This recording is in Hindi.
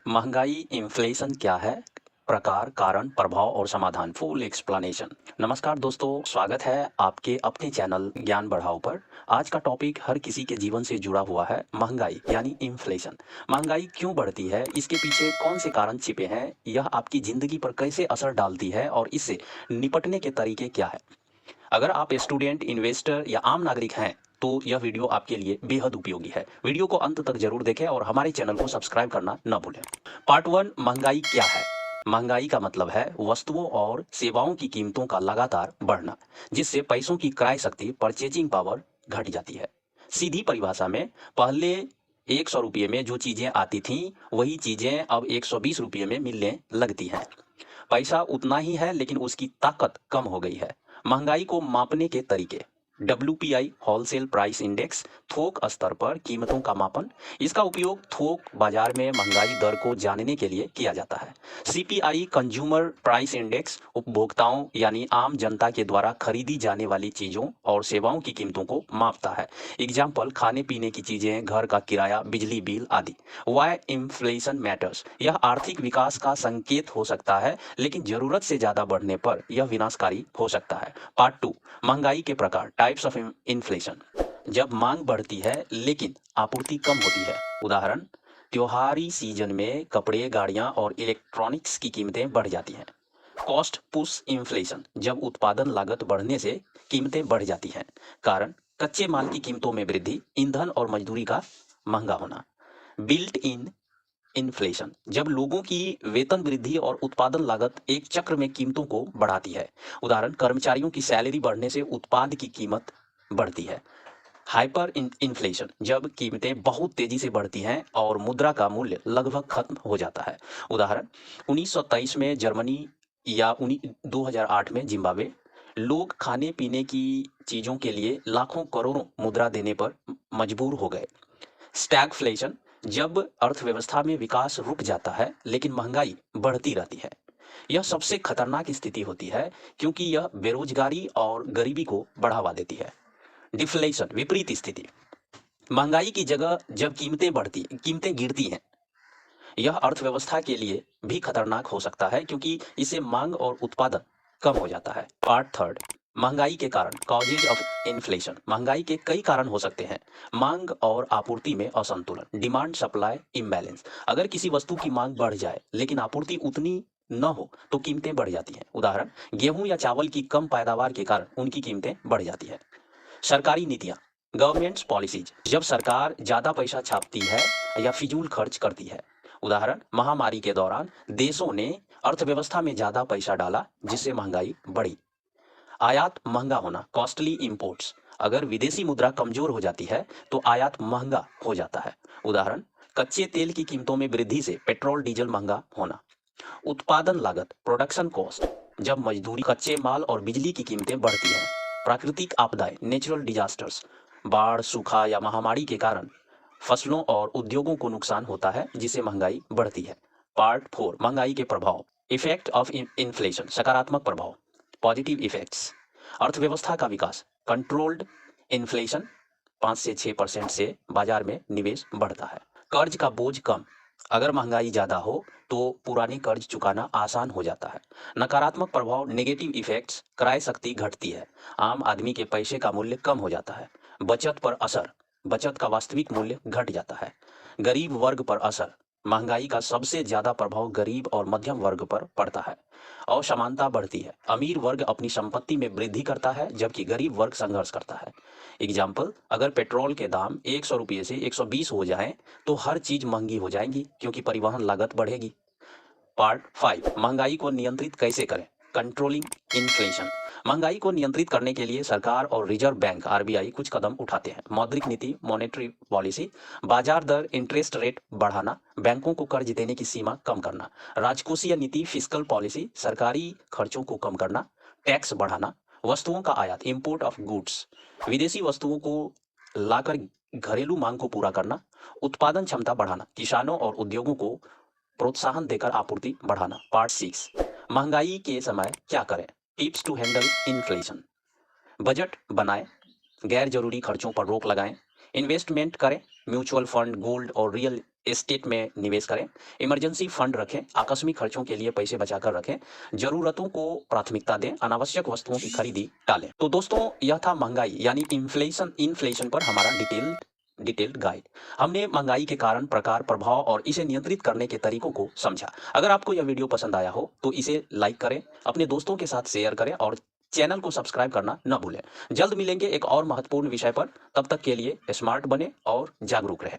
महंगाई इन्फ्लेशन क्या है? प्रकार, कारण, प्रभाव और समाधान, फुल एक्सप्लेनेशन। नमस्कार दोस्तों, स्वागत है आपके अपने चैनल ज्ञान बढ़ाओ पर। आज का टॉपिक हर किसी के जीवन से जुड़ा हुआ है, महंगाई यानी इन्फ्लेशन। महंगाई क्यों बढ़ती है, इसके पीछे कौन से कारण छिपे हैं, यह आपकी ज़िंदगी पर कैसे असर डालती है और इससे निपटने के तरीके क्या है। अगर आप स्टूडेंट, इन्वेस्टर या आम नागरिक हैं तो यह वीडियो आपके लिए बेहद उपयोगी है। वीडियो को अंत तक जरूर देखें और हमारे चैनल को सब्सक्राइब करना न भूलें। पार्ट 1, महंगाई क्या है? महंगाई का मतलब है वस्तुओं और सेवाओं की कीमतों का लगातार बढ़ना, जिससे पैसों की क्रय शक्ति, परचेजिंग पावर घट जाती है। सीधी परिभाषा में, पहले 100 रुपये में जो चीज़ें आती थीं वही चीज़ें अब 120 रुपये में मिलने लगती हैं। पैसा उतना ही है लेकिन उसकी ताकत कम हो गई है। महंगाई को मापने के तरीके: WPI होलसेल प्राइस इंडेक्स, थोक स्तर पर कीमतों का मापन। इसका उपयोग थोक बाजार में महंगाई दर को जानने के लिए किया जाता है। CPI कंज्यूमर प्राइस इंडेक्स, उपभोक्ताओं यानी आम जनता के द्वारा खरीदी जाने वाली चीज़ों और सेवाओं की कीमतों को मापता है। एग्जाम्पल, खाने पीने की चीज़ें, घर का किराया, बिजली बिल आदि। वाई इन्फ्लेशन मैटर्स, यह आर्थिक विकास का संकेत हो सकता है लेकिन जरूरत से ज़्यादा बढ़ने पर यह विनाशकारी हो सकता है। पार्ट 2, महंगाई के प्रकार, टाइप्स ऑफ इन्फ्लेशन। जब मांग बढ़ती है लेकिन आपूर्ति कम होती है। उदाहरण, त्योहारी सीजन में कपड़े, गाड़ियां और इलेक्ट्रॉनिक्स की कीमतें बढ़ जाती हैं। कॉस्ट पुश इन्फ्लेशन, जब उत्पादन लागत बढ़ने से कीमतें बढ़ जाती हैं। कारण, कच्चे माल की कीमतों में वृद्धि, ईंधन और मजदूरी का महंगा होना। बिल्ट इन इन्फ्लेशन, जब लोगों की वेतन वृद्धि और उत्पादन लागत एक चक्र में कीमतों को बढ़ाती है। उदाहरण, कर्मचारियों की सैलरी बढ़ने से उत्पाद की कीमत बढ़ती है। हाइपर इन्फ्लेशन, जब कीमतें बहुत तेजी से बढ़ती हैं और मुद्रा का मूल्य लगभग खत्म हो जाता है। उदाहरण, 1923 में जर्मनी या 2008 में जिम्बाब्वे। लोग खाने पीने की चीज़ों के लिए लाखों करोड़ों मुद्रा देने पर मजबूर हो गए। स्टैगफ्लेशन, जब अर्थव्यवस्था में विकास रुक जाता है लेकिन महंगाई बढ़ती रहती है। यह सबसे खतरनाक स्थिति होती है क्योंकि यह बेरोजगारी और गरीबी को बढ़ावा देती है। डिफ्लेशन, विपरीत स्थिति, महंगाई की जगह जब कीमतें गिरती हैं। यह अर्थव्यवस्था के लिए भी खतरनाक हो सकता है क्योंकि इससे मांग और उत्पादन कम हो जाता है। पार्ट 3, महंगाई के कारण, कॉजेज ऑफ इन्फ्लेशन। महंगाई के कई कारण हो सकते हैं। मांग और आपूर्ति में असंतुलन, डिमांड सप्लाई इम्बैलेंस, अगर किसी वस्तु की मांग बढ़ जाए लेकिन आपूर्ति उतनी न हो तो कीमतें बढ़ जाती हैं। उदाहरण, गेहूं या चावल की कम पैदावार के कारण उनकी कीमतें बढ़ जाती हैं। सरकारी नीतियां, गवर्नमेंट्स पॉलिसीज, जब सरकार ज्यादा पैसा छापती है या फिजूल खर्च करती है। उदाहरण, महामारी के दौरान देशों ने अर्थव्यवस्था में ज्यादा पैसा डाला जिससे महंगाई बढ़ी। आयात महंगा होना, कॉस्टली इंपोर्ट्स, अगर विदेशी मुद्रा कमजोर हो जाती है तो आयात महंगा हो जाता है। उदाहरण, कच्चे तेल की कीमतों में वृद्धि से पेट्रोल डीजल महंगा होना। उत्पादन लागत, प्रोडक्शन कॉस्ट, जब मजदूरी, कच्चे माल और बिजली की कीमतें बढ़ती हैं। प्राकृतिक आपदाएं, नेचुरल डिजास्टर्स, बाढ़, सूखा या महामारी के कारण फसलों और उद्योगों को नुकसान होता है जिससे महंगाई बढ़ती है। पार्ट 4, महंगाई के प्रभाव, इफेक्ट ऑफ इन्फ्लेशन, सकारात्मक प्रभाव, पॉजिटिव इफेक्ट्स। अर्थव्यवस्था का विकास, कंट्रोल्ड इन्फ्लेशन, 5 से 6% से बाजार में निवेश बढ़ता है। कर्ज का बोझ कम, अगर महंगाई ज़्यादा हो तो पुराने कर्ज चुकाना आसान हो जाता है। नकारात्मक प्रभाव, नेगेटिव इफेक्ट्स, क्रय शक्ति घटती है, आम आदमी के पैसे का मूल्य कम हो जाता है। बचत पर असर, बचत का वास्तविक मूल्य घट जाता है। गरीब वर्ग पर असर, महंगाई का सबसे ज़्यादा प्रभाव गरीब और मध्यम वर्ग पर पड़ता है। असमानता बढ़ती है, अमीर वर्ग अपनी संपत्ति में वृद्धि करता है जबकि गरीब वर्ग संघर्ष करता है। एग्जाम्पल, अगर पेट्रोल के दाम 100 रुपये से 120 हो जाएं तो हर चीज महंगी हो जाएंगी क्योंकि परिवहन लागत बढ़ेगी। पार्ट 5, महंगाई को नियंत्रित कैसे करें, कंट्रोलिंग इन्फ्लेशन। महंगाई को नियंत्रित करने के लिए सरकार और रिजर्व बैंक RBI कुछ कदम उठाते हैं। मौद्रिक नीति, मॉनेटरी पॉलिसी, बाजार दर, इंटरेस्ट रेट बढ़ाना, बैंकों को कर्ज देने की सीमा कम करना। राजकोषीय नीति, फिस्कल पॉलिसी, सरकारी खर्चों को कम करना। टैक्स बढ़ाना। वस्तुओं का आयात, इंपोर्ट ऑफ गुड्स, विदेशी वस्तुओं को लाकर घरेलू मांग को पूरा करना। उत्पादन क्षमता बढ़ाना, किसानों और उद्योगों को प्रोत्साहन देकर आपूर्ति बढ़ाना। पार्ट 6, महंगाई के समय क्या करें, tips to handle inflation. Budget बनाएं, गैर जरूरी खर्चों पर रोक लगाएं, इन्वेस्टमेंट करें, म्यूचुअल फंड, गोल्ड और रियल एस्टेट में निवेश करें, इमरजेंसी फंड रखें, आकस्मिक खर्चों के लिए पैसे बचाकर रखें, जरूरतों को प्राथमिकता दें, अनावश्यक वस्तुओं की खरीदी टालें। तो दोस्तों यह था महंगाई यानी इन्फ्लेशन पर हमारा डिटेल्ड गाइड। हमने महंगाई के कारण, प्रकार, प्रभाव और इसे नियंत्रित करने के तरीकों को समझा। अगर आपको यह वीडियो पसंद आया हो तो इसे लाइक करें, अपने दोस्तों के साथ शेयर करें और चैनल को सब्सक्राइब करना न भूलें। जल्द मिलेंगे एक और महत्वपूर्ण विषय पर। तब तक के लिए स्मार्ट बने और जागरूक रहें।